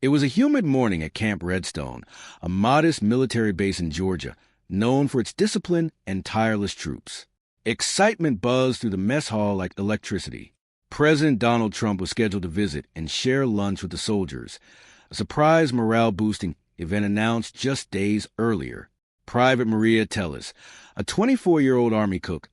It was a humid morning at Camp Redstone, a modest military base in Georgia, known for its discipline and tireless troops. Excitement buzzed through the mess hall like electricity. President Donald Trump was scheduled to visit and share lunch with the soldiers, a surprise morale-boosting event announced just days earlier. Private Maria Tellis, a 24-year-old Army cook,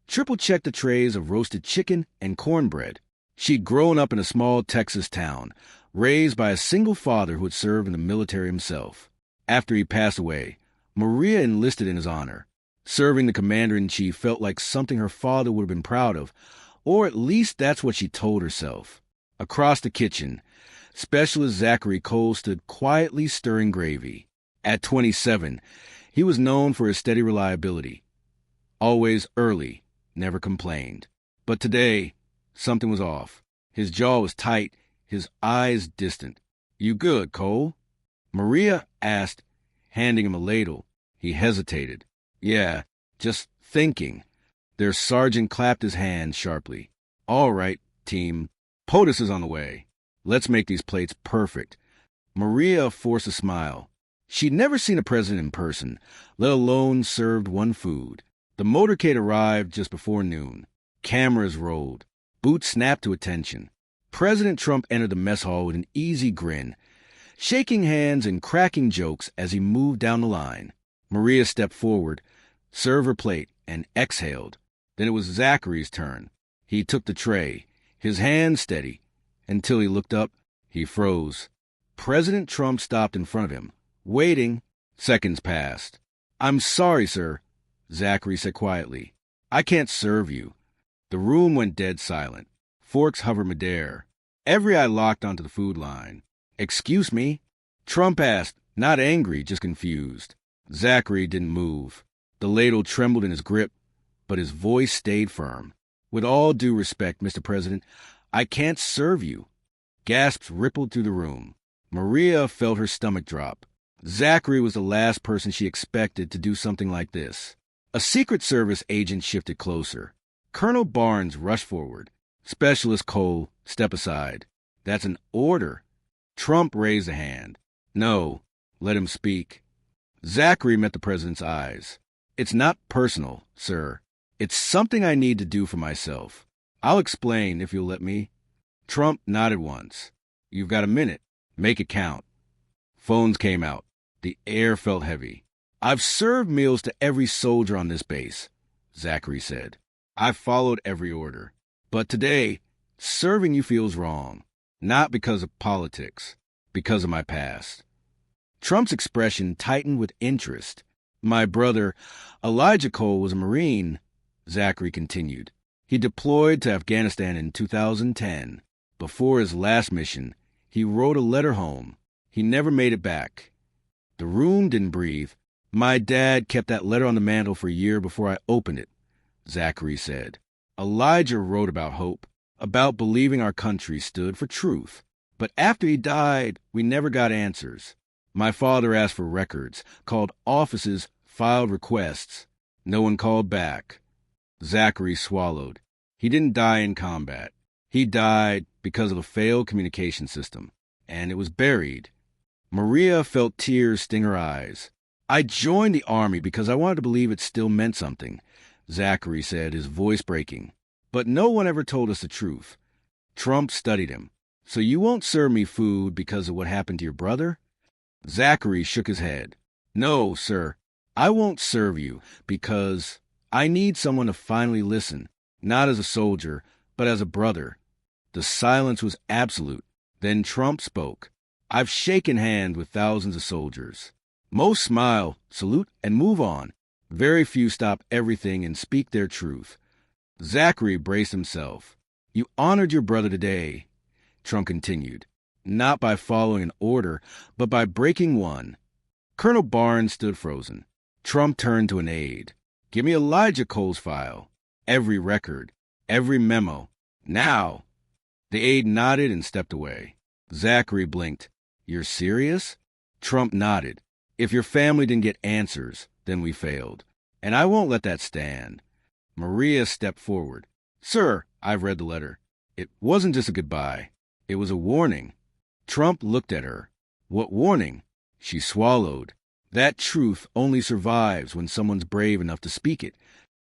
triple-checked the trays of roasted chicken and cornbread. She'd grown up in a small Texas town, raised by a single father who had served in the military himself. After he passed away, Maria enlisted in his honor. Serving the commander-in-chief felt like something her father would have been proud of, or at least that's what she told herself. Across the kitchen, Specialist Zachary Cole stood quietly stirring gravy. At 27, he was known for his steady reliability. Always early, never complained. But today, something was off. His jaw was tight, his eyes distant. "You good, Cole?" Maria asked, handing him a ladle. He hesitated. "Yeah, just thinking." Their sergeant clapped his hand sharply. "All right, team. POTUS is on the way. Let's make these plates perfect." Maria forced a smile. She'd never seen a president in person, let alone served one food. The motorcade arrived just before noon. Cameras rolled. Boots snapped to attention. President Trump entered the mess hall with an easy grin, shaking hands and cracking jokes as he moved down the line. Maria stepped forward, served her plate, and exhaled. Then it was Zachary's turn. He took the tray, his hand steady. Until he looked up, he froze. President Trump stopped in front of him, waiting. Seconds passed. "I'm sorry, sir," Zachary said quietly. "I can't serve you." The room went dead silent. Forks hovered midair. Every eye locked onto the food line. "Excuse me?" Trump asked, not angry, just confused. Zachary didn't move. The ladle trembled in his grip, but his voice stayed firm. "With all due respect, Mr. President, I can't serve you." Gasps rippled through the room. Maria felt her stomach drop. Zachary was the last person she expected to do something like this. A Secret Service agent shifted closer. Colonel Barnes rushed forward. "Specialist Cole, step aside. That's an order." Trump raised a hand. "No, let him speak." Zachary met the president's eyes. "It's not personal, sir. It's something I need to do for myself. I'll explain if you'll let me." Trump nodded once. "You've got a minute. Make it count." Phones came out. The air felt heavy. "I've served meals to every soldier on this base," Zachary said. "I've followed every order. But today, serving you feels wrong. Not because of politics, because of my past." Trump's expression tightened with interest. "My brother, Elijah Cole, was a Marine," Zachary continued. "He deployed to Afghanistan in 2010. Before his last mission, he wrote a letter home. He never made it back." The room didn't breathe. "My dad kept that letter on the mantel for a year before I opened it," Zachary said. "Elijah wrote about hope, about believing our country stood for truth. But after he died, we never got answers. My father asked for records, called offices, filed requests. No one called back." Zachary swallowed. He didn't die in combat. He died because of a failed communication system, and it was buried. Maria felt tears sting her eyes. "I joined the Army because I wanted to believe it still meant something," Zachary said, his voice breaking. "But no one ever told us the truth." Trump studied him. "So you won't serve me food because of what happened to your brother?" Zachary shook his head. "No, sir. I won't serve you because I need someone to finally listen, not as a soldier, but as a brother." The silence was absolute. Then Trump spoke. "I've shaken hands with thousands of soldiers. Most smile, salute, and move on. Very few stop everything and speak their truth." Zachary braced himself. "You honored your brother today," Trump continued, "not by following an order, but by breaking one." Colonel Barnes stood frozen. Trump turned to an aide. "Give me Elijah Cole's file. Every record, every memo. Now." The aide nodded and stepped away. Zachary blinked. "You're serious?" Trump nodded. "If your family didn't get answers, then we failed. And I won't let that stand." Maria stepped forward. "Sir, I've read the letter. It wasn't just a goodbye. It was a warning." Trump looked at her. What warning? She swallowed. That truth only survives when someone's brave enough to speak it.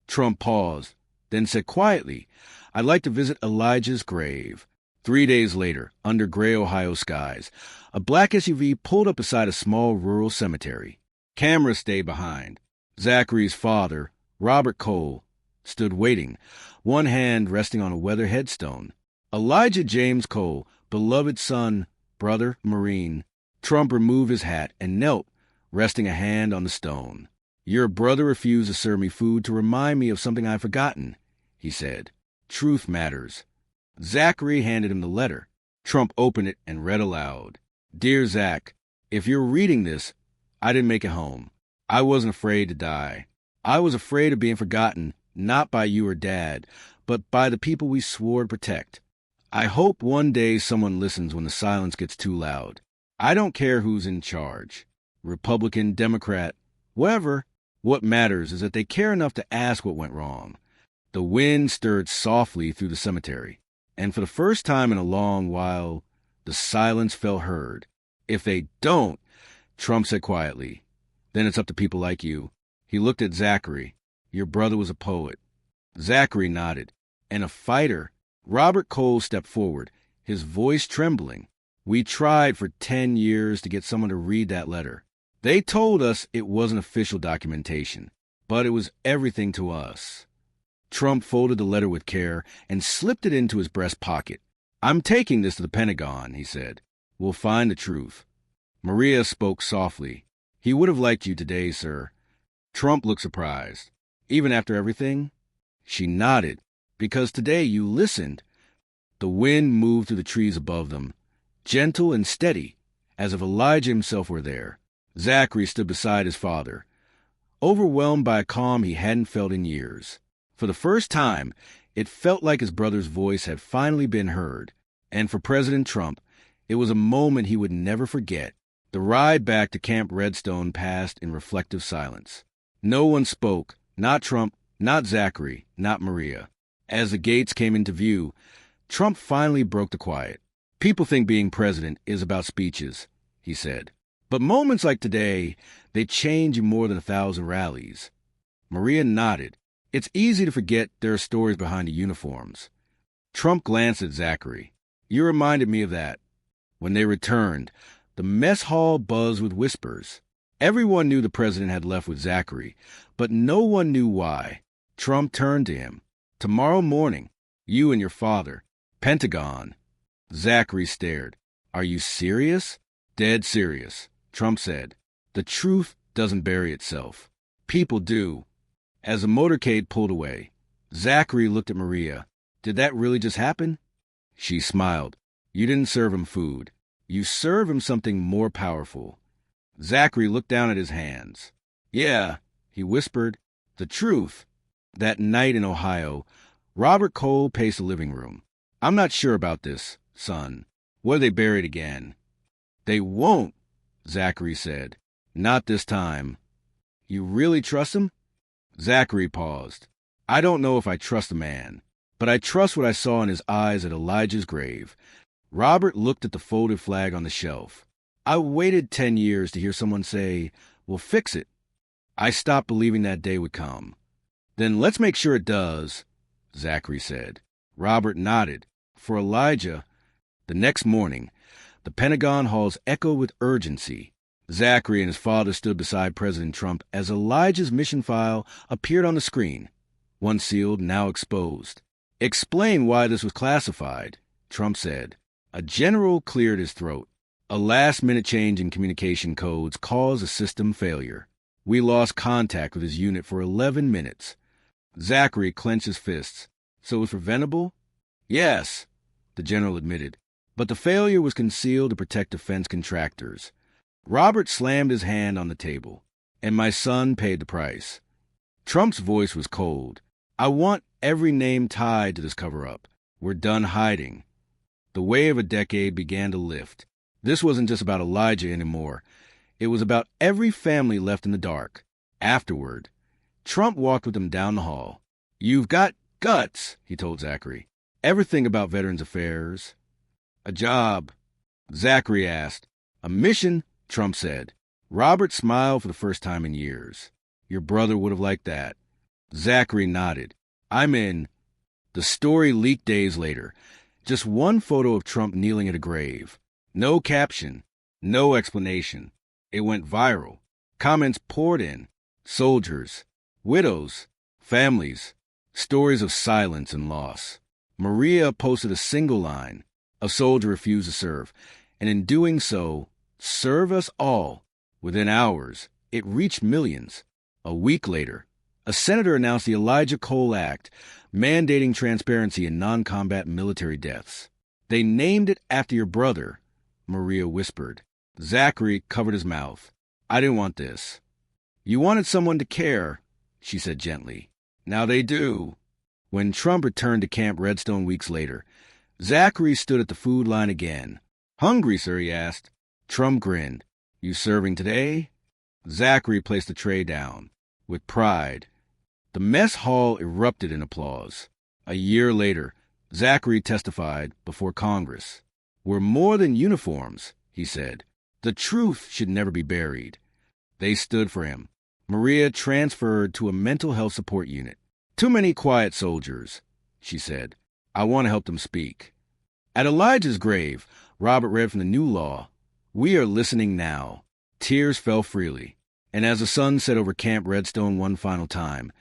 Trump paused, then said quietly, I'd like to visit Elijah's grave. 3 days later, under gray Ohio skies, a black SUV pulled up beside a small rural cemetery. Cameras stayed behind. Zachary's father, Robert Cole, stood waiting, one hand resting on a weathered headstone. Elijah James Cole, beloved son, brother, Marine. Trump removed his hat and knelt, resting a hand on the stone. Your brother refused to serve me food to remind me of something I've forgotten, he said. Truth matters. Zachary handed him the letter. Trump opened it and read aloud. Dear Zach, if you're reading this, I didn't make it home. I wasn't afraid to die. I was afraid of being forgotten, not by you or Dad, but by the people we swore to protect. I hope one day someone listens when the silence gets too loud. I don't care who's in charge. Republican, Democrat, whatever. What matters is that they care enough to ask what went wrong. The wind stirred softly through the cemetery, and for the first time in a long while, the silence felt heard. If they don't, Trump said quietly, then it's up to people like you. He looked at Zachary. Your brother was a poet. Zachary nodded. And a fighter. Robert Cole stepped forward, his voice trembling. We tried for 10 years to get someone to read that letter. They told us it wasn't official documentation, but it was everything to us. Trump folded the letter with care and slipped it into his breast pocket. I'm taking this to the Pentagon, he said. We'll find the truth. Maria spoke softly. He would have liked you today, sir. Trump looked surprised. Even after everything? She nodded. Because today you listened. The wind moved through the trees above them, gentle and steady, as if Elijah himself were there. Zachary stood beside his father, overwhelmed by a calm he hadn't felt in years. For the first time, it felt like his brother's voice had finally been heard. And for President Trump, it was a moment he would never forget. The ride back to Camp Redstone passed in reflective silence. No one spoke, not Trump, not Zachary, not Maria. As the gates came into view, Trump finally broke the quiet. People think being president is about speeches, he said. But moments like today, they change you more than 1,000 rallies. Maria nodded. It's easy to forget there are stories behind the uniforms. Trump glanced at Zachary. You reminded me of that. When they returned, the mess hall buzzed with whispers. Everyone knew the president had left with Zachary, but no one knew why. Trump turned to him. Tomorrow morning, you and your father. Pentagon. Zachary stared. Are you serious? Dead serious, Trump said. The truth doesn't bury itself. People do. As the motorcade pulled away, Zachary looked at Maria. Did that really just happen? She smiled. You didn't serve him food. You served him something more powerful. Zachary looked down at his hands. Yeah, he whispered. The truth. That night in Ohio, Robert Cole paced the living room. I'm not sure about this, son. What if they buried again? They won't, Zachary said. Not this time. You really trust him? Zachary paused. I don't know if I trust the man, but I trust what I saw in his eyes at Elijah's grave. Robert looked at the folded flag on the shelf. I waited 10 years to hear someone say, we'll fix it. I stopped believing that day would come. Then let's make sure it does, Zachary said. Robert nodded. For Elijah, the next morning, the Pentagon halls echoed with urgency. Zachary and his father stood beside President Trump as Elijah's mission file appeared on the screen, one sealed, now exposed. Explain why this was classified, Trump said. A general cleared his throat. A last-minute change in communication codes caused a system failure. We lost contact with his unit for 11 minutes. Zachary clenched his fists. So it was preventable? Yes, the general admitted. But the failure was concealed to protect defense contractors. Robert slammed his hand on the table. And my son paid the price. Trump's voice was cold. I want every name tied to this cover-up. We're done hiding. The wave of a decade began to lift. This wasn't just about Elijah anymore. It was about every family left in the dark. Afterward, Trump walked with them down the hall. You've got guts, he told Zachary. Ever think about Veterans Affairs? A job. Zachary asked. A mission, Trump said. Robert smiled for the first time in years. Your brother would have liked that. Zachary nodded. I'm in. The story leaked days later. Just one photo of Trump kneeling at a grave. No caption. No explanation. It went viral. Comments poured in. Soldiers. Widows. Families. Stories of silence and loss. Maria posted a single line. A soldier refused to serve. And in doing so, serve us all. Within hours, it reached millions. A week later, a senator announced the Elijah Cole Act, mandating transparency in non-combat military deaths. They named it after your brother, Maria whispered. Zachary covered his mouth. I didn't want this. You wanted someone to care, she said gently. Now they do. When Trump returned to Camp Redstone weeks later, Zachary stood at the food line again. Hungry, sir, he asked. Trump grinned. You serving today? Zachary placed the tray down. With pride. The mess hall erupted in applause. A year later, Zachary testified before Congress. We're more than uniforms, he said. The truth should never be buried. They stood for him. Maria transferred to a mental health support unit. Too many quiet soldiers, she said. I want to help them speak. At Elijah's grave, Robert read from the new law. We are listening now. Tears fell freely. And as the sun set over Camp Redstone one final time,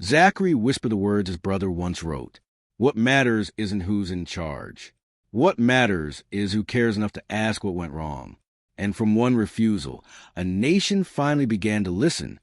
Zachary whispered the words his brother once wrote. What matters isn't who's in charge. What matters is who cares enough to ask what went wrong. And from one refusal, a nation finally began to listen,